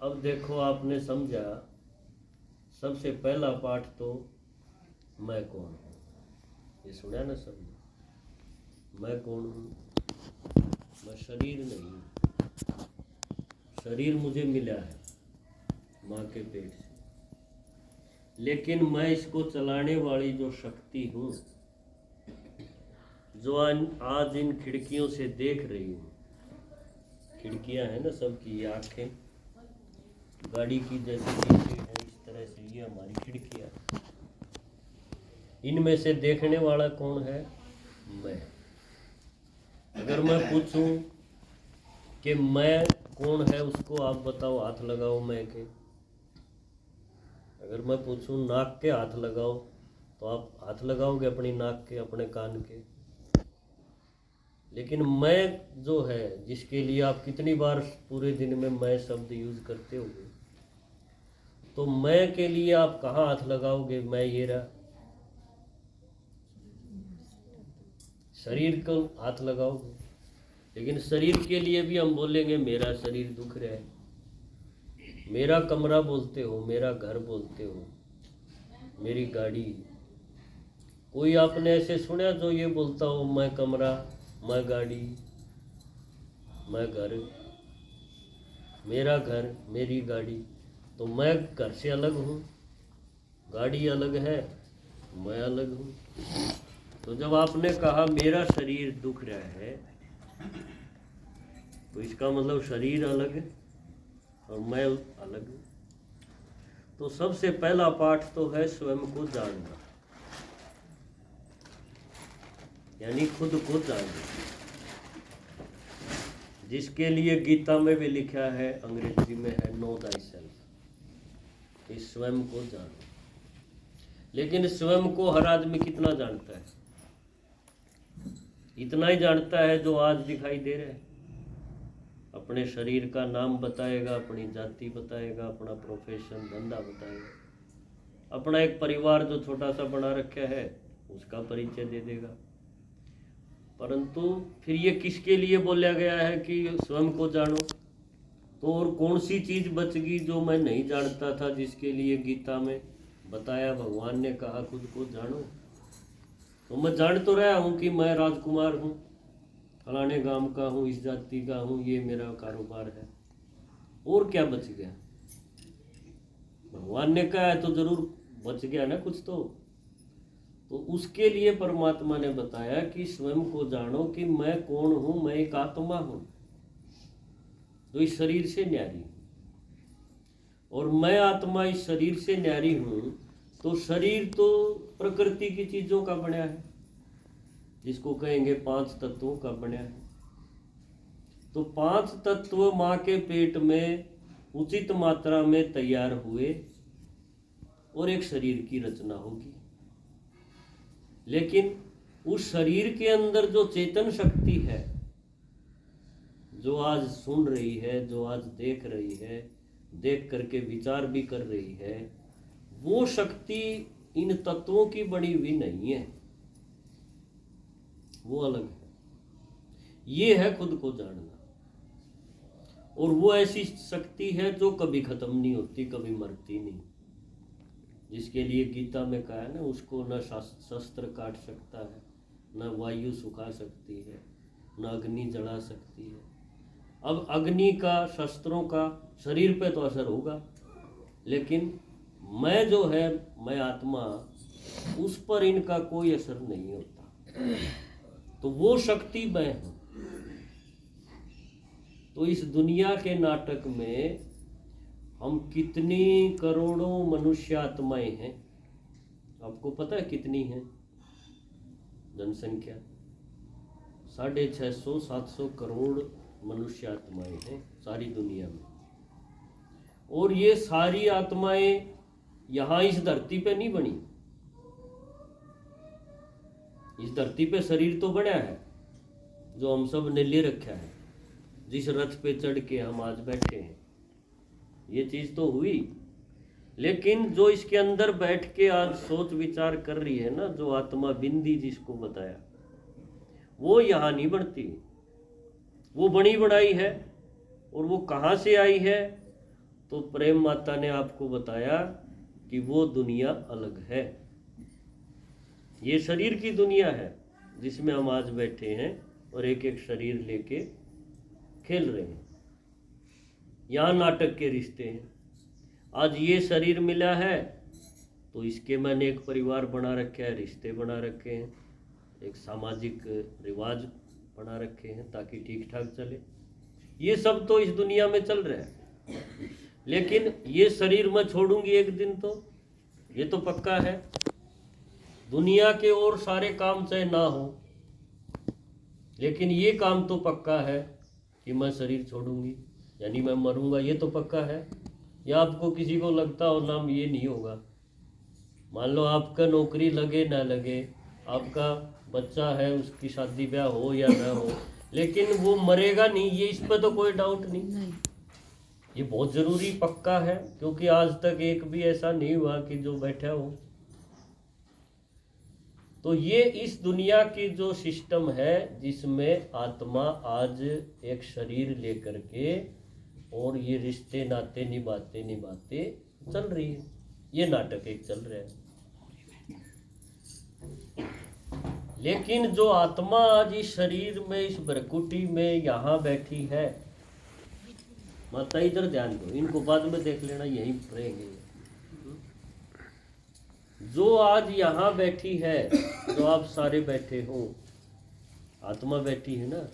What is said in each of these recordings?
अब देखो, आपने समझा, सबसे पहला पाठ तो मैं कौन हूँ, ये सुना ना सबने। मैं कौन हूँ? मैं शरीर नहीं, शरीर मुझे मिला है माँ के पेट से, लेकिन मैं इसको चलाने वाली जो शक्ति हूँ, जो आज इन खिड़कियों से देख रही हूँ, खिड़कियाँ हैं ना सबकी, ये आँखें गाड़ी की जैसी शीशे हैं, इस तरह से ये हमारी खिड़कियाँ। इनमें से देखने वाला कौन है? मैं। अगर मैं पूछूं कि मैं कौन है, उसको आप बताओ, हाथ लगाओ मैं के। अगर मैं पूछूं नाक के हाथ लगाओ, तो आप हाथ लगाओगे अपनी नाक के, अपने कान के। लेकिन मैं जो है, जिसके लिए आप कितनी बार पूरे दिन में मैं शब्द यूज करते होगे, तो मैं के लिए आप कहाँ हाथ लगाओगे? मैं ये रहा, शरीर को हाथ लगाओगे। लेकिन शरीर के लिए भी हम बोलेंगे मेरा शरीर दुख रहा है, मेरा कमरा बोलते हो, मेरा घर बोलते हो, मेरी गाड़ी। कोई आपने ऐसे सुना जो ये बोलता हो मैं कमरा, मैं गाड़ी, मैं घर, मेरा घर, मेरी गाड़ी? तो मैं घर से अलग हूँ, गाड़ी अलग है, मैं अलग हूँ। तो जब आपने कहा मेरा शरीर दुख रहा है, तो इसका मतलब शरीर अलग है और मैं अलग हूँ। तो सबसे पहला पाठ तो है स्वयं को जानना, यानी खुद को जानना, जिसके लिए गीता में भी लिखा है, अंग्रेजी में है नो दाई सेल्फ, इस स्वयं को जानो। लेकिन स्वयं को हर आदमी कितना जानता है? इतना ही जानता है जो आज दिखाई दे रहा है। अपने शरीर का नाम बताएगा, अपनी जाति बताएगा, अपना प्रोफेशन, धंधा बताएगा, अपना एक परिवार जो छोटा सा बना रखा है उसका परिचय दे देगा। परंतु फिर ये किसके लिए बोला गया है कि स्वयं को जानो? तो और कौन सी चीज बच गई जो मैं नहीं जानता था, जिसके लिए गीता में बताया, भगवान ने कहा खुद को जानो? तो मैं जान तो रहा हूँ कि मैं राजकुमार हूँ, फलाने गांव का हूँ, इस जाति का हूँ, ये मेरा कारोबार है। और क्या बच गया? भगवान ने कहा है तो जरूर बच गया ना कुछ तो उसके लिए परमात्मा ने बताया कि स्वयं को जानो कि मैं कौन हूँ। मैं एक आत्मा हूँ जो इस शरीर से न्यारी हूँ, और मैं आत्मा इस शरीर से न्यारी हूँ। तो शरीर तो प्रकृति की चीजों का बना है, जिसको कहेंगे 5 तत्वों का बना है। तो 5 तत्व माँ के पेट में उचित मात्रा में तैयार हुए और एक शरीर की रचना होगी। लेकिन उस शरीर के अंदर जो चेतन शक्ति है, जो आज सुन रही है, जो आज देख रही है, देख करके विचार भी कर रही है, वो शक्ति इन तत्वों की बनी हुई नहीं है, वो अलग है। ये है खुद को जानना। और वो ऐसी शक्ति है जो कभी खत्म नहीं होती, कभी मरती नहीं, जिसके लिए गीता में कहा है ना, उसको न शस्त्र काट सकता है, न वायु सुखा सकती है, न अग्नि जला सकती है। अब अग्नि का, शस्त्रों का शरीर पे तो असर होगा, लेकिन मैं जो है, मैं आत्मा, उस पर इनका कोई असर नहीं होता। तो वो शक्ति मैं हूँ। तो इस दुनिया के नाटक में हम कितनी करोड़ों मनुष्य आत्माएं हैं? आपको पता है कितनी है जनसंख्या? 650-700 करोड़ मनुष्य आत्माएं हैं सारी दुनिया में। और ये सारी आत्माएं यहाँ इस धरती पे नहीं बनी। इस धरती पे शरीर तो बना है जो हम सब ने ले रखा है, जिस रथ पे चढ़ के हम आज बैठे हैं, ये चीज तो हुई। लेकिन जो इसके अंदर बैठ के आज सोच विचार कर रही है ना, जो आत्मा बिंदी जिसको बताया, वो यहाँ नहीं बढ़ती, वो बनी बनाई है। और वो कहाँ से आई है? तो प्रेम माता ने आपको बताया कि वो दुनिया अलग है। ये शरीर की दुनिया है जिसमें हम आज बैठे हैं और एक एक शरीर लेके खेल रहे हैं। यहाँ नाटक के रिश्ते हैं। आज ये शरीर मिला है तो इसके मैंने एक परिवार बना रखे है, रिश्ते बना रखे हैं, एक सामाजिक रिवाज बना रखे हैं ताकि ठीक ठाक चले। ये सब तो इस दुनिया में चल रहा है, लेकिन ये शरीर मैं छोड़ूंगी एक दिन तो, ये तो पक्का है। दुनिया के और सारे काम चाहे ना हो, लेकिन ये काम तो पक्का है कि मैं शरीर छोड़ूंगी, यानी मैं मरूंगा, ये तो पक्का है। या आपको किसी को लगता हो नाम ये नहीं होगा। मान लो आपका नौकरी लगे ना लगे, आपका बच्चा है उसकी शादी ब्याह हो या ना हो, लेकिन वो मरेगा नहीं, ये इस पर तो कोई डाउट नहीं। ये बहुत ज़रूरी पक्का है, क्योंकि आज तक एक भी ऐसा नहीं हुआ कि जो बैठा हो। तो ये इस दुनिया की जो सिस्टम है जिसमें आत्मा आज एक शरीर लेकर के और ये रिश्ते नाते निभाते चल रही है। ये नाटक एक चल रहा है। लेकिन जो आत्मा आज इस शरीर में, इस भ्रकुटी में यहाँ बैठी है, माता इधर ध्यान दो, इनको बाद में देख लेना, यहीं रहेंगे। जो आज यहाँ बैठी है, जो आप सारे बैठे हो, आत्मा बैठी है ना,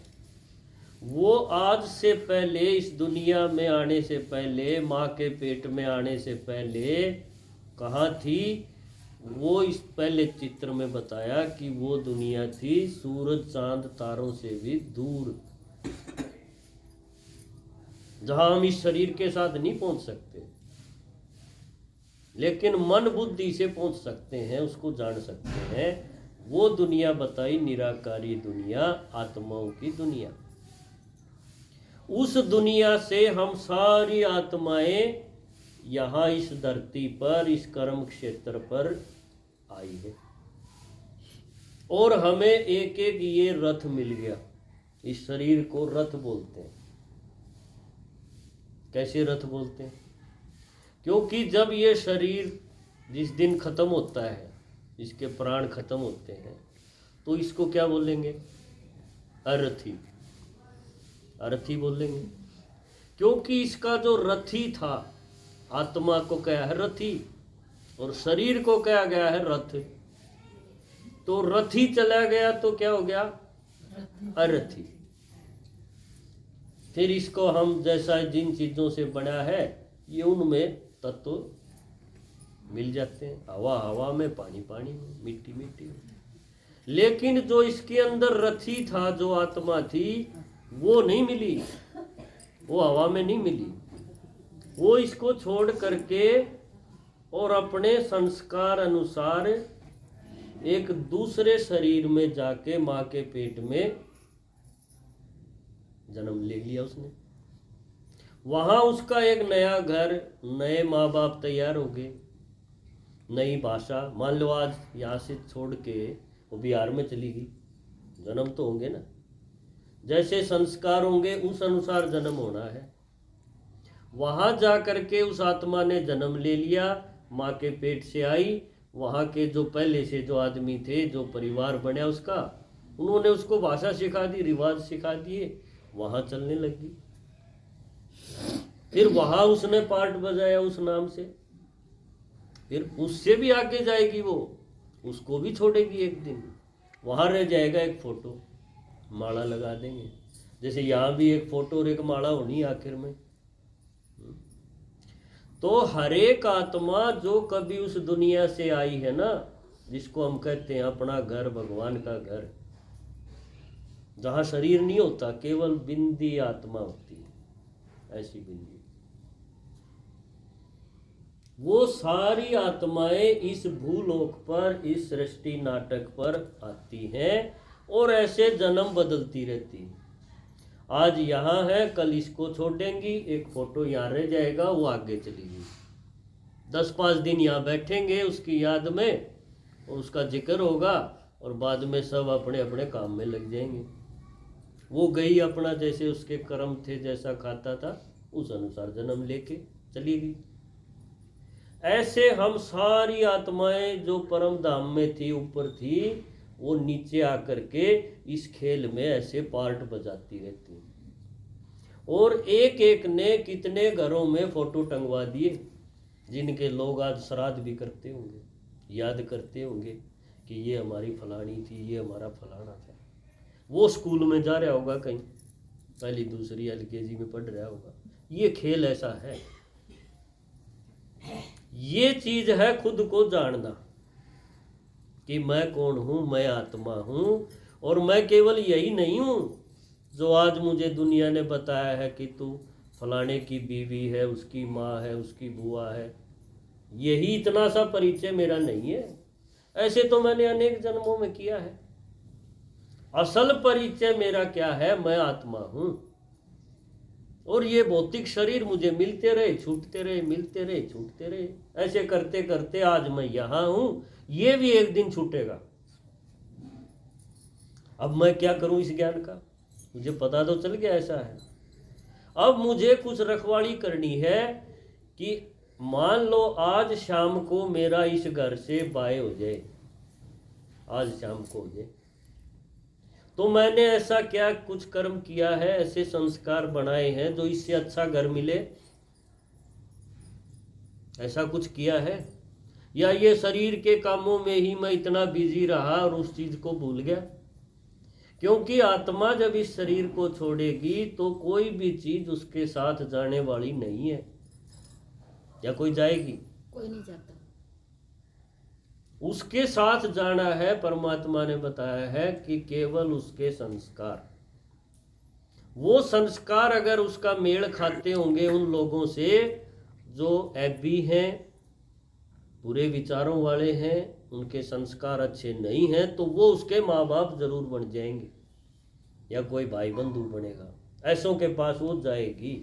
वो आज से पहले, इस दुनिया में आने से पहले, माँ के पेट में आने से पहले कहाँ थी? वो इस पहले चित्र में बताया कि वो दुनिया थी सूरज चांद तारों से भी दूर, जहां हम इस शरीर के साथ नहीं पहुंच सकते, लेकिन मन बुद्धि से पहुंच सकते हैं, उसको जान सकते हैं। वो दुनिया बताई निराकारी दुनिया, आत्माओं की दुनिया। उस दुनिया से हम सारी आत्माएं यहाँ इस धरती पर, इस कर्म क्षेत्र पर आई है, और हमें एक एक ये रथ मिल गया। इस शरीर को रथ बोलते हैं। कैसे रथ बोलते हैं? क्योंकि जब ये शरीर जिस दिन खत्म होता है, इसके प्राण खत्म होते हैं, तो इसको क्या बोलेंगे? अरथी, अरथी बोलेंगे। क्योंकि इसका जो रथी था, आत्मा को क्या है? रथी, और शरीर को क्या गया है? रथ। तो रथी चला गया तो क्या हो गया? अरथी। फिर इसको हम जैसा जिन चीजों से बना है, ये उनमें तत्व मिल जाते हैं। हवा हवा में, पानी पानी में, मिट्टी मिट्टी में। लेकिन जो इसके अंदर रथी था, जो आत्मा थी, वो नहीं मिली, वो हवा में नहीं मिली। वो इसको छोड़ करके और अपने संस्कार अनुसार एक दूसरे शरीर में जाके माँ के पेट में जन्म ले लिया उसने। वहां उसका एक नया घर, नए माँ बाप तैयार हो गए, नई भाषा। मान लो आज यहाँ से छोड़ के वो बिहार में चली गई, जन्म तो होंगे ना, जैसे संस्कार होंगे उस अनुसार जन्म होना है। वहां जा करके उस आत्मा ने जन्म ले लिया, माँ के पेट से आई। वहाँ के जो पहले से जो आदमी थे, जो परिवार बना उसका, उन्होंने उसको भाषा सिखा दी, रिवाज सिखा दिए, वहाँ चलने लगी। फिर वहाँ उसने पार्ट बजाया उस नाम से, फिर उससे भी आगे जाएगी वो, उसको भी छोड़ेगी एक दिन। वहाँ रह जाएगा एक फोटो, माला लगा देंगे। जैसे यहाँ भी एक फोटो और एक माला होनी आखिर में। तो हर एक आत्मा जो कभी उस दुनिया से आई है ना, जिसको हम कहते हैं अपना घर, भगवान का घर, जहाँ शरीर नहीं होता, केवल बिंदी आत्मा होती है, ऐसी बिंदी। वो सारी आत्माएं इस भूलोक पर, इस सृष्टि नाटक पर आती हैं और ऐसे जन्म बदलती रहती है। आज यहाँ है, कल इसको छोड़ेंगी, एक फोटो यहाँ रह जाएगा, वो आगे चलेगी। 10-5 दिन यहाँ बैठेंगे उसकी याद में, और उसका जिक्र होगा, और बाद में सब अपने अपने काम में लग जाएंगे। वो गई अपना, जैसे उसके कर्म थे, जैसा खाता था उस अनुसार जन्म लेके चली गई। ऐसे हम सारी आत्माएं जो परम धाम में थी, ऊपर थी, वो नीचे आकर के इस खेल में ऐसे पार्ट बजाती रहती हैं। और एक एक ने कितने घरों में फोटो टंगवा दिए, जिनके लोग आज श्राद्ध भी करते होंगे, याद करते होंगे कि ये हमारी फलानी थी, ये हमारा फलाना था। वो स्कूल में जा रहा होगा, कहीं पहली दूसरी LKG में पढ़ रहा होगा। ये खेल ऐसा है। ये चीज है खुद को जानना कि मैं कौन हूं, मैं आत्मा हूं। और मैं केवल यही नहीं हूं जो आज मुझे दुनिया ने बताया है कि तू फलाने की बीवी है, उसकी माँ है, उसकी बुआ है। यही इतना सा परिचय मेरा नहीं है। ऐसे तो मैंने अनेक जन्मों में किया है। असल परिचय मेरा क्या है? मैं आत्मा हूं। और ये भौतिक शरीर मुझे मिलते रहे, छूटते रहे, मिलते रहे, छूटते रहे। ऐसे करते करते आज मैं यहां हूं। ये भी एक दिन छूटेगा। अब मैं क्या करूं इस ज्ञान का? मुझे पता तो चल गया ऐसा है। अब मुझे कुछ रखवाली करनी है कि मान लो आज शाम को मेरा इस घर से बाय हो जाए, आज शाम को हो जाए, तो मैंने ऐसा क्या कुछ कर्म किया है, ऐसे संस्कार बनाए हैं जो इससे अच्छा घर मिले? ऐसा कुछ किया है? या ये शरीर के कामों में ही मैं इतना बिजी रहा और उस चीज को भूल गया? क्योंकि आत्मा जब इस शरीर को छोड़ेगी तो कोई भी चीज उसके साथ जाने वाली नहीं है। या कोई जाएगी? कोई नहीं जाता। उसके साथ जाना है, परमात्मा ने बताया है कि केवल उसके संस्कार। वो संस्कार अगर उसका मेल खाते होंगे उन लोगों से जो ऐबी हैं, बुरे विचारों वाले हैं, उनके संस्कार अच्छे नहीं हैं, तो वो उसके माँ बाप जरूर बन जाएंगे या कोई भाई बंधु बनेगा। ऐसों के पास वो जाएगी।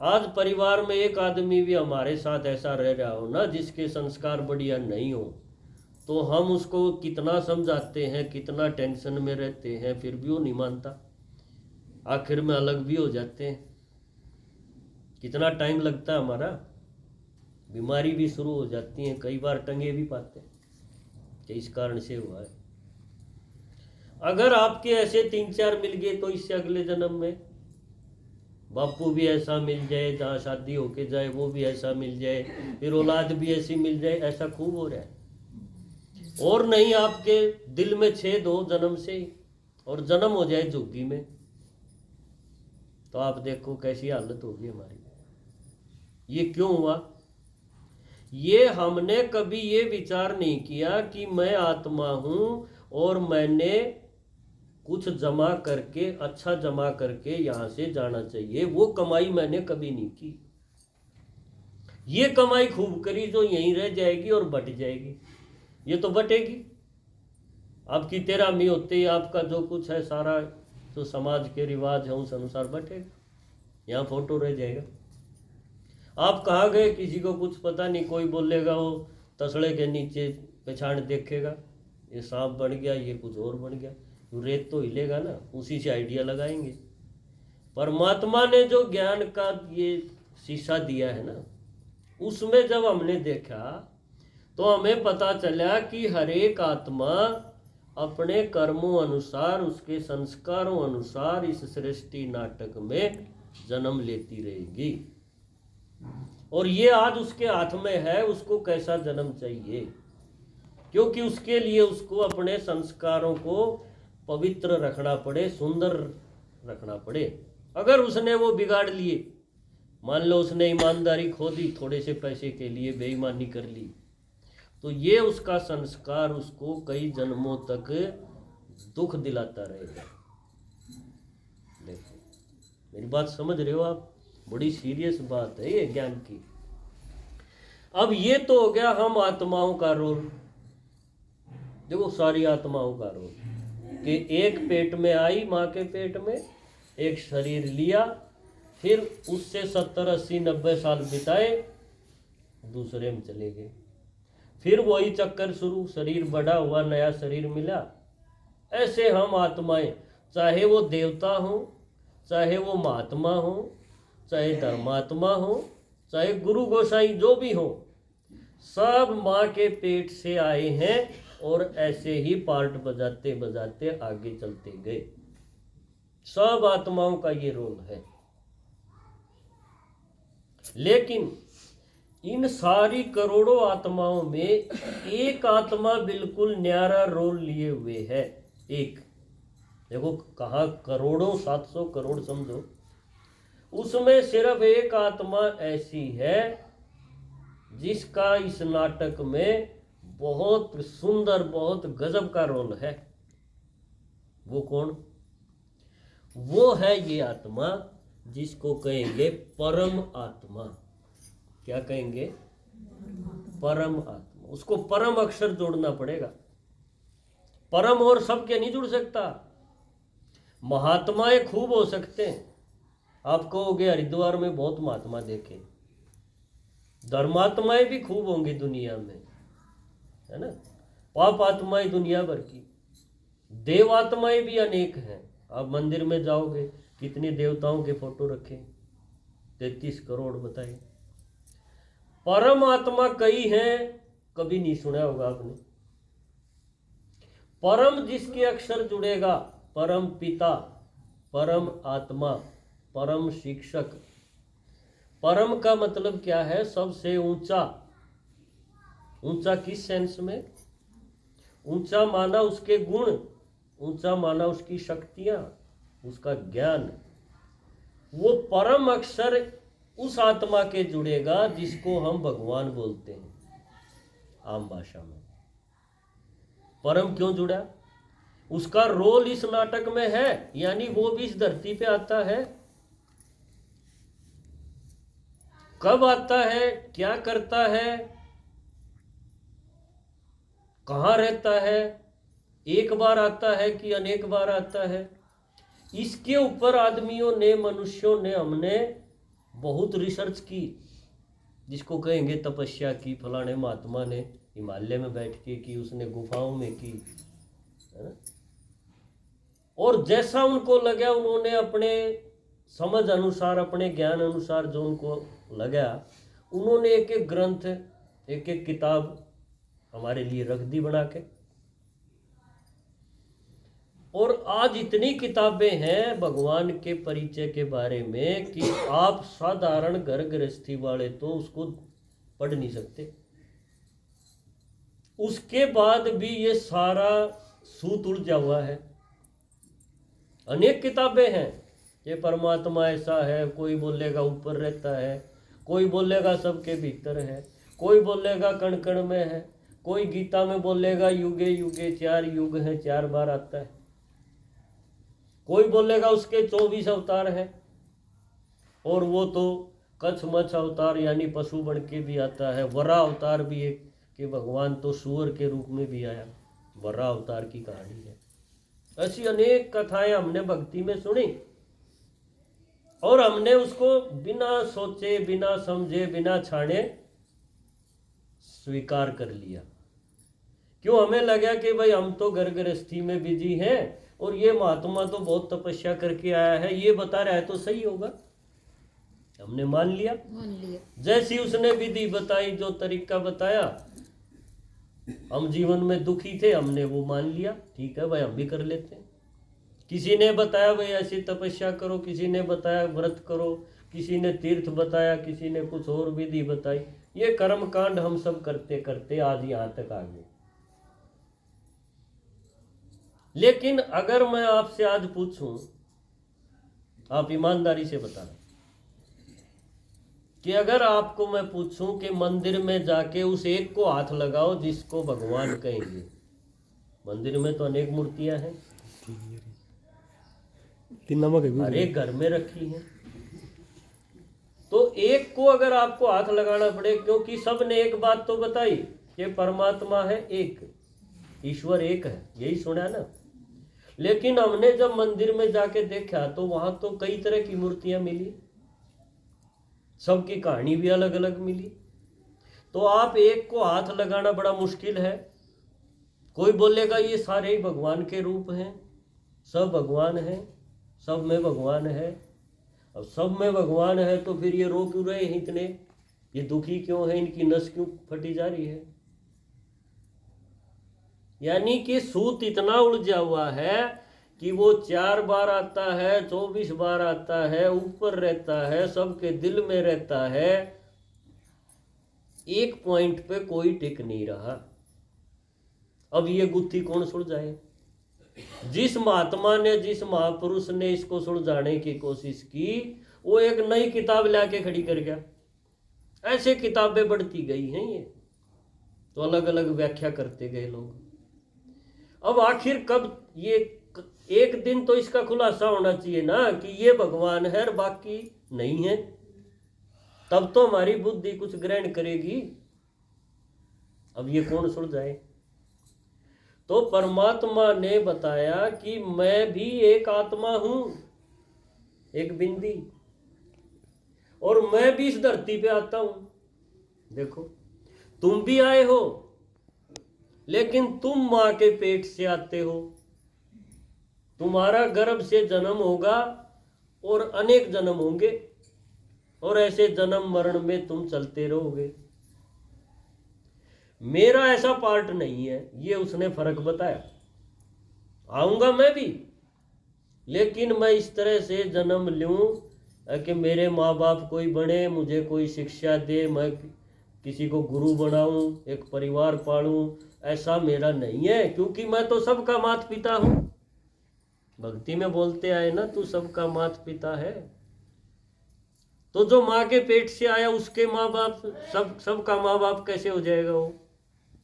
आज परिवार में एक आदमी भी हमारे साथ ऐसा रह रहा हो ना जिसके संस्कार बढ़िया नहीं हो, तो हम उसको कितना समझाते हैं, कितना टेंशन में रहते हैं, फिर भी वो नहीं मानता। आखिर में अलग भी हो जाते हैं। कितना टाइम लगता है हमारा, बीमारी भी शुरू हो जाती है, कई बार टंगे भी पाते हैं कि इस कारण से हुआ है। अगर आपके ऐसे 3-4 मिल गए तो इससे अगले जन्म में बापू भी ऐसा मिल जाए, जहाँ शादी होके जाए वो भी ऐसा मिल जाए, फिर औलाद भी ऐसी मिल जाए, ऐसा खूब हो रहा है। और नहीं आपके दिल में छेद हो जन्म से ही और जन्म हो जाए झुग्गी में, तो आप देखो कैसी हालत होगी हमारी। ये क्यों हुआ? ये हमने कभी ये विचार नहीं किया कि मैं आत्मा हूं और मैंने कुछ जमा करके, अच्छा जमा करके यहां से जाना चाहिए। वो कमाई मैंने कभी नहीं की। ये कमाई खूब करी जो यहीं रह जाएगी और बट जाएगी। ये तो बटेगी। आपकी 13वीं होते ही आपका जो कुछ है सारा जो समाज के रिवाज है उस अनुसार बटेगा, यहाँ फोटो रह जाएगा। आप कहाँ गए किसी को कुछ पता नहीं, कोई बोलेगा वो तसड़े के नीचे पछाड़ देखेगा, ये सांप बन गया, ये कुछ और बन गया। रेत तो हिलेगा ना, उसी से आइडिया लगाएंगे। परमात्मा ने जो ज्ञान का ये शीशा दिया है ना, उसमें जब हमने देखा तो हमें पता चला कि हर एक आत्मा अपने कर्मों अनुसार, उसके संस्कारों अनुसार इस सृष्टि नाटक में जन्म लेती रहेगी। और ये आज उसके हाथ में है, उसको कैसा जन्म चाहिए, क्योंकि उसके लिए उसको अपने संस्कारों को पवित्र रखना पड़े, सुंदर रखना पड़े। अगर उसने वो बिगाड़ लिए, मान लो उसने ईमानदारी खो दी, थोड़े से पैसे के लिए बेईमानी कर ली, तो ये उसका संस्कार उसको कई जन्मों तक दुख दिलाता रहेगा। देखो मेरी बात समझ रहे हो आप? बड़ी सीरियस बात है ये ज्ञान की। अब ये तो हो गया हम आत्माओं का रोल। देखो सारी आत्माओं का रोल कि एक पेट में आई, माँ के पेट में एक शरीर लिया, फिर उससे 70, 80, 90 साल बिताए, दूसरे में चले गए। फिर वही चक्कर शुरू, शरीर बड़ा हुआ, नया शरीर मिला। ऐसे हम आत्माएं, चाहे वो देवता हो, चाहे वो महात्मा हो, चाहे धर्मात्मा हो, चाहे गुरु गोसाई जो भी हो, सब माँ के पेट से आए हैं और ऐसे ही पार्ट बजाते बजाते आगे चलते गए। सब आत्माओं का ये रोल है। लेकिन इन सारी करोड़ों आत्माओं में एक आत्मा बिल्कुल न्यारा रोल लिए हुए है। एक देखो, कहा करोड़ों, 700 करोड़ समझो, उसमें सिर्फ एक आत्मा ऐसी है जिसका इस नाटक में बहुत सुंदर, बहुत गजब का रोल है। वो कौन? वो है ये आत्मा जिसको कहेंगे परम आत्मा। क्या कहेंगे? परम आत्मा। उसको परम अक्षर जोड़ना पड़ेगा। परम और सब के नहीं जुड़ सकता। महात्माएं खूब हो सकते हैं, आप कहोगे हरिद्वार में बहुत महात्मा देखे, धर्मात्माएं भी खूब होंगी दुनिया में, है ना। पाप आत्माएं दुनिया भर की, देवात्माएं भी अनेक हैं। आप मंदिर में जाओगे, कितने देवताओं के फोटो रखे, 33 करोड़ बताए। परम आत्मा कई हैं, कभी नहीं सुना होगा आपने। परम जिसके अक्षर जुड़ेगा, परम पिता, परम आत्मा, परम शिक्षक। परम का मतलब क्या है? सबसे ऊंचा। ऊंचा किस सेंस में? ऊंचा माना उसके गुण, ऊंचा माना उसकी शक्तियां, उसका ज्ञान। वो परम अक्षर उस आत्मा के जुड़ेगा जिसको हम भगवान बोलते हैं आम भाषा में। परम क्यों जुड़ा? उसका रोल इस नाटक में है, यानी वो भी इस धरती पे आता है। कब आता है, क्या करता है, कहाँ रहता है, एक बार आता है कि अनेक बार आता है, इसके ऊपर आदमियों ने, मनुष्यों ने, हमने बहुत रिसर्च की, जिसको कहेंगे तपस्या की। फलाने महात्मा ने हिमालय में बैठ के की, उसने गुफाओं में की, है ना। और जैसा उनको लगा, उन्होंने अपने समझ अनुसार, अपने ज्ञान अनुसार जो उनको लगा, उन्होंने एक एक ग्रंथ, एक एक किताब हमारे लिए रख दी बना के। और आज इतनी किताबें हैं भगवान के परिचय के बारे में कि आप साधारण घर गृहस्थी वाले तो उसको पढ़ नहीं सकते। उसके बाद भी ये सारा सूत उलझा हुआ है। अनेक किताबें हैं। ये परमात्मा ऐसा है, कोई बोलेगा ऊपर रहता है, कोई बोलेगा सबके भीतर है, कोई बोलेगा कण कण में है, कोई गीता में बोलेगा युगे युगे 4 युग हैं, 4 बार आता है, कोई बोलेगा उसके 24 अवतार हैं, और वो तो कच्छ मच्छ अवतार यानी पशु बन के भी आता है। वरा अवतार भी एक, कि भगवान तो सूअर के रूप में भी आया, वरा अवतार की कहानी है। ऐसी अनेक कथाएं हमने भक्ति में सुनी और हमने उसको बिना सोचे, बिना समझे, बिना छाने स्वीकार कर लिया। क्यों? हमें लगा कि भाई हम तो घर गृहस्थी में बिजी हैं और ये महात्मा तो बहुत तपस्या करके आया है, ये बता रहा है तो सही होगा, हमने मान लिया। जैसी उसने विधि बताई, जो तरीका बताया, हम जीवन में दुखी थे, हमने वो मान लिया, ठीक है भाई हम भी कर लेते हैं। किसी ने बताया भाई ऐसी तपस्या करो, किसी ने बताया व्रत करो, किसी ने तीर्थ बताया, किसी ने कुछ और विधि बताई। ये कर्म कांड हम सब करते करते आज यहाँ तक आ गए। लेकिन अगर मैं आपसे आज पूछूं, आप ईमानदारी से बताना कि अगर आपको मैं पूछूं कि मंदिर में जाके उस एक को हाथ लगाओ जिसको भगवान कहेंगे। मंदिर में तो अनेक मूर्तियां हैं, हर एक घर में रखी हैं, तो एक को अगर आपको हाथ लगाना पड़े, क्योंकि सब ने एक बात तो बताई कि परमात्मा है एक, ईश्वर एक है, यही सुना ना। लेकिन हमने जब मंदिर में जाके देखा तो वहां तो कई तरह की मूर्तियां मिली, सबकी कहानी भी अलग अलग मिली। तो आप एक को हाथ लगाना बड़ा मुश्किल है। कोई बोलेगा ये सारे ही भगवान के रूप हैं, सब भगवान हैं, सब में भगवान है। अब सब में भगवान है तो फिर ये रो क्यों रहे हैं इतने, ये दुखी क्यों है, इनकी नस क्यों फटी जा रही है। यानी कि सूत इतना उलझा हुआ है कि वो 4 बार आता है, 24 बार आता है, ऊपर रहता है, सबके दिल में रहता है, एक पॉइंट पे कोई टिक नहीं रहा। अब ये गुत्थी कौन सुलझाए। जिस महात्मा ने, जिस महापुरुष ने इसको सुलझाने की कोशिश की, वो एक नई किताब लाके खड़ी कर गया। ऐसे किताबें बढ़ती गई हैं ये, तो अलग अलग व्याख्या करते गए लोग। अब आखिर कब ये, एक दिन तो इसका खुलासा होना चाहिए ना कि ये भगवान है और बाकी नहीं है, तब तो हमारी बुद्धि कुछ ग्रहण करेगी। अब ये कौन सुलझाए। तो परमात्मा ने बताया कि मैं भी एक आत्मा हूं, एक बिंदी, और मैं भी इस धरती पे आता हूं। देखो तुम भी आए हो, लेकिन तुम मां के पेट से आते हो, तुम्हारा गर्भ से जन्म होगा और अनेक जन्म होंगे, और ऐसे जन्म मरण में तुम चलते रहोगे। मेरा ऐसा पार्ट नहीं है, ये उसने फर्क बताया। आऊंगा मैं भी, लेकिन मैं इस तरह से जन्म लूं कि मेरे माँ बाप कोई बने, मुझे कोई शिक्षा दे, मैं किसी को गुरु बनाऊं, एक परिवार पालूं, ऐसा मेरा नहीं है। क्योंकि मैं तो सबका माता पिता हूं। भक्ति में बोलते आए ना, तू सबका माता पिता है। तो जो माँ के पेट से आया उसके माँ बाप, सबका माँ बाप कैसे हो जाएगा वो,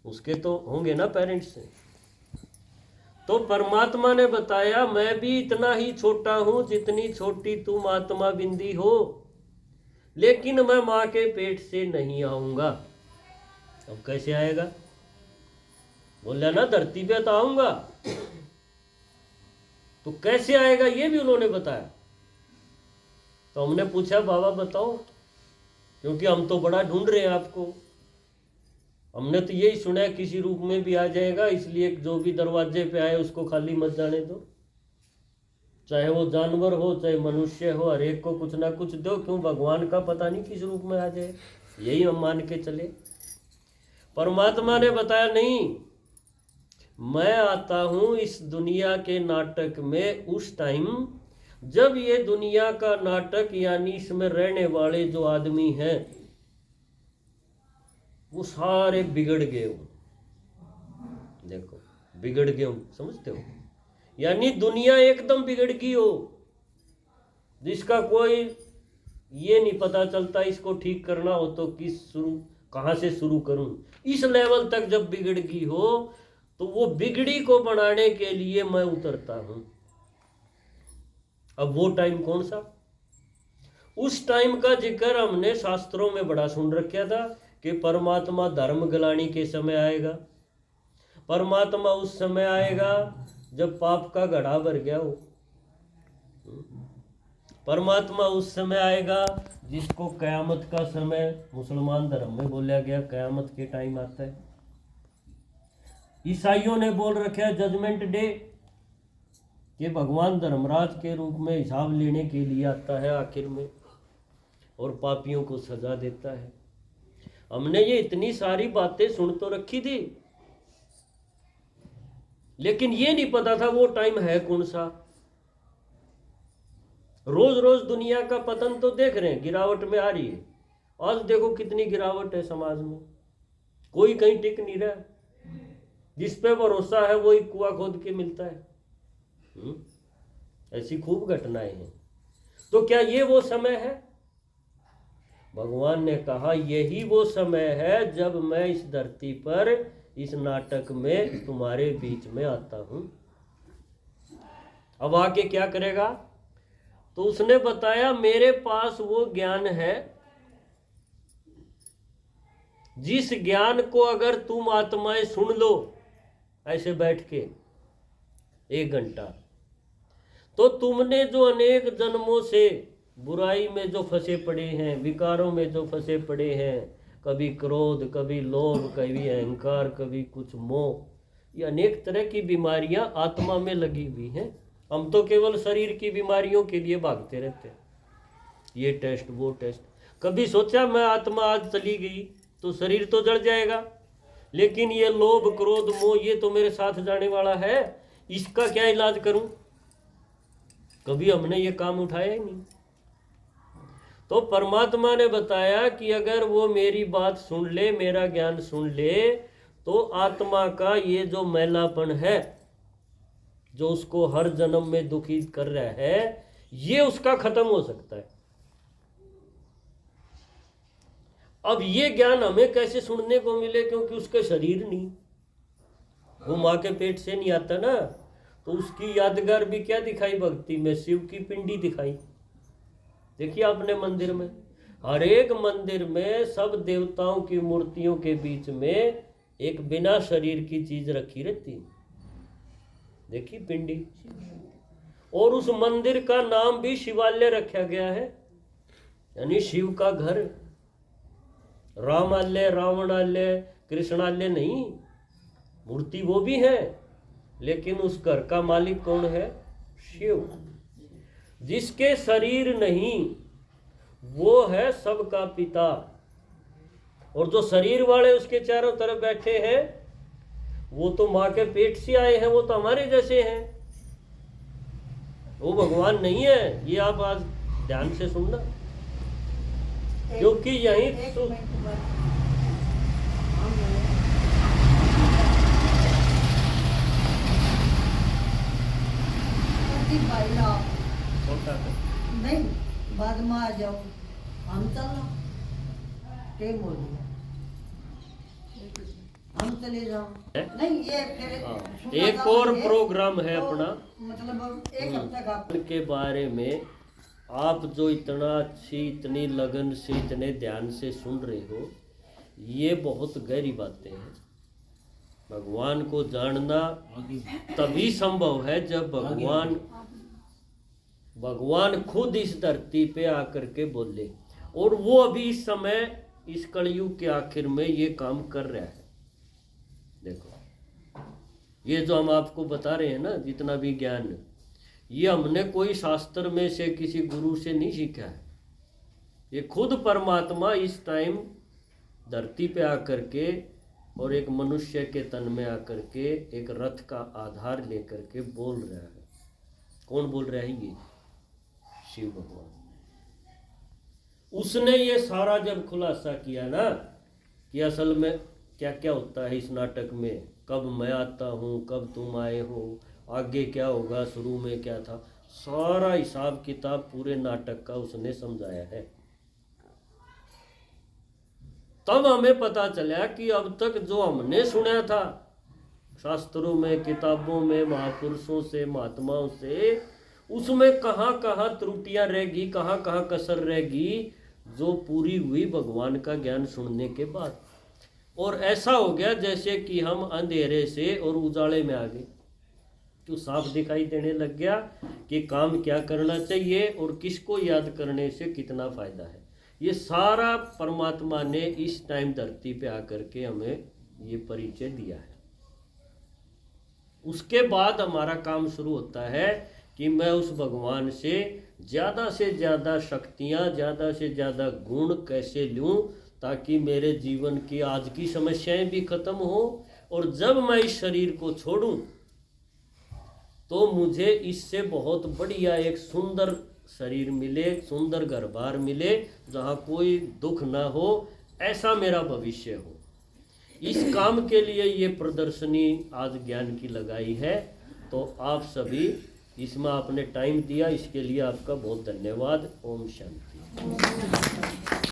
उसके तो होंगे ना पेरेंट्स से। तो परमात्मा ने बताया मैं भी इतना ही छोटा हूं जितनी छोटी तुम आत्मा बिंदी हो, लेकिन मैं मां के पेट से नहीं आऊंगा। अब कैसे आएगा, बोला ना धरती पे तो आऊंगा, तो कैसे आएगा ये भी उन्होंने बताया। तो हमने पूछा बाबा बताओ, क्योंकि हम तो बड़ा ढूंढ रहे हैं आपको। हमने तो यही सुना है किसी रूप में भी आ जाएगा, इसलिए जो भी दरवाजे पे आए उसको खाली मत जाने दो, चाहे वो जानवर हो चाहे मनुष्य हो, हर एक को कुछ ना कुछ दो। क्यों, भगवान का पता नहीं किस रूप में आ जाए, यही हम मान के चले। परमात्मा ने बताया नहीं, मैं आता हूं इस दुनिया के नाटक में उस टाइम जब ये दुनिया का नाटक, यानी इसमें रहने वाले जो आदमी हैं वो सारे बिगड़ गए हो। देखो बिगड़ गए हो, समझते हो, यानी दुनिया एकदम बिगड़ गई हो, जिसका कोई ये नहीं पता चलता इसको ठीक करना हो तो कहाँ से शुरू करूं। इस लेवल तक जब बिगड़ गई हो तो वो बिगड़ी को बनाने के लिए मैं उतरता हूं। अब वो टाइम कौन सा, उस टाइम का जिक्र हमने शास्त्रों में बड़ा सुन रखा था कि परमात्मा धर्म गलानी के समय आएगा। परमात्मा उस समय आएगा जब पाप का घड़ा भर गया हो। परमात्मा उस समय आएगा जिसको कयामत का समय मुसलमान धर्म में बोला गया, कयामत के टाइम आता है। ईसाइयों ने बोल रखा है जजमेंट डे, कि भगवान धर्मराज के रूप में हिसाब लेने के लिए आता है आखिर में, और पापियों को सजा देता है। हमने ये इतनी सारी बातें सुन तो रखी थी, लेकिन ये नहीं पता था वो टाइम है कौन सा। रोज रोज दुनिया का पतन तो देख रहे हैं, गिरावट में आ रही है। आज देखो कितनी गिरावट है समाज में, कोई कहीं टिक नहीं रहा, जिस पे भरोसा है वही कुआं खोद के मिलता है। ऐसी खूब घटनाएं हैं। तो क्या ये वो समय है? भगवान ने कहा यही वो समय है जब मैं इस धरती पर इस नाटक में तुम्हारे बीच में आता हूं। अब आके क्या करेगा? तो उसने बताया मेरे पास वो ज्ञान है जिस ज्ञान को अगर तुम आत्माएं सुन लो ऐसे बैठ के 1 घंटा, तो तुमने जो अनेक जन्मों से बुराई में जो फंसे पड़े हैं, विकारों में जो फंसे पड़े हैं, कभी क्रोध, कभी लोभ, कभी अहंकार, कभी कुछ मोह, ये अनेक तरह की बीमारियां आत्मा में लगी हुई हैं। हम तो केवल शरीर की बीमारियों के लिए भागते रहते हैं। ये टेस्ट वो टेस्ट। कभी सोचा मैं आत्मा आज चली गई तो शरीर तो जड़ जाएगा, लेकिन ये लोभ क्रोध मोह ये तो मेरे साथ जाने वाला है, इसका क्या इलाज करूं? कभी हमने ये काम उठाया ही नहीं। तो परमात्मा ने बताया कि अगर वो मेरी बात सुन ले, मेरा ज्ञान सुन ले, तो आत्मा का ये जो मैलापन है जो उसको हर जन्म में दुखी कर रहा है, ये उसका खत्म हो सकता है। अब ये ज्ञान हमें कैसे सुनने को मिले, क्योंकि उसके शरीर नहीं, वो माँ के पेट से नहीं आता ना। तो उसकी यादगार भी क्या दिखाई भक्ति में? शिव की पिंडी दिखाई। देखिए आपने मंदिर में, हर एक मंदिर में सब देवताओं की मूर्तियों के बीच में एक बिना शरीर की चीज रखी रहती, देखिए पिंडी। और उस मंदिर का नाम भी शिवालय रखा गया है, यानी शिव का घर। रामालय, रावणालय, कृष्णालय नहीं, मूर्ति वो भी है, लेकिन उस घर का मालिक कौन है? शिव। जिसके शरीर नहीं वो है सबका पिता, और जो शरीर वाले उसके चारों तरफ बैठे हैं वो तो माँ के पेट से आए हैं, वो तो हमारे जैसे हैं, वो भगवान नहीं है। ये आप आज ध्यान से सुनना, क्योंकि यही नहीं, बाद में आ जाओ, हम चलो के बोलिए, हम चले जाओ। नहीं ये फिर एक और प्रोग्राम है अपना, मतलब एक हफ्ते का के बारे में आप जो इतना अच्छी, इतनी लगन से, इतने ध्यान से सुन रहे हो, ये बहुत गहरी बातें हैं। भगवान को जानना तभी संभव है जब भगवान खुद इस धरती पे आकर के बोले, और वो अभी इस समय इस कलयुग के आखिर में ये काम कर रहा है। देखो ये जो हम आपको बता रहे हैं ना, जितना भी ज्ञान, ये हमने कोई शास्त्र में से किसी गुरु से नहीं सीखा है। ये खुद परमात्मा इस टाइम धरती पे आकर के और एक मनुष्य के तन में आकर के एक रथ का आधार लेकर के बोल रहा है। कौन बोल रहा है? ये शिव भगवान। उसने ये सारा जब खुलासा किया ना कि असल में क्या क्या होता है इस नाटक में, कब मैं आता हूँ, कब तुम आए हो, आगे क्या होगा, शुरू में क्या था, सारा हिसाब किताब पूरे नाटक का उसने समझाया है। तब हमें पता चला कि अब तक जो हमने सुना था शास्त्रों में, किताबों में, महापुरुषों से, महात्माओं से, उसमें कहाँ कहाँ त्रुटियां रहेगी, कहाँ कहाँ कसर रहेगी, जो पूरी हुई भगवान का ज्ञान सुनने के बाद। और ऐसा हो गया जैसे कि हम अंधेरे से और उजाले में आ गए, तो साफ दिखाई देने लग गया कि काम क्या करना चाहिए और किसको याद करने से कितना फायदा है। ये सारा परमात्मा ने इस टाइम धरती पे आकर के हमें ये परिचय दिया है। उसके बाद हमारा काम शुरू होता है कि मैं उस भगवान से ज़्यादा शक्तियाँ, ज़्यादा से ज़्यादा गुण कैसे लूँ, ताकि मेरे जीवन की आज की समस्याएं भी खत्म हो, और जब मैं इस शरीर को छोड़ूं तो मुझे इससे बहुत बढ़िया एक सुंदर शरीर मिले, सुंदर घर बार मिले, जहाँ कोई दुख ना हो, ऐसा मेरा भविष्य हो। इस काम के लिए ये प्रदर्शनी आज ज्ञान की लगाई है। तो आप सभी इसमें आपने टाइम दिया, इसके लिए आपका बहुत धन्यवाद। ओम शांति।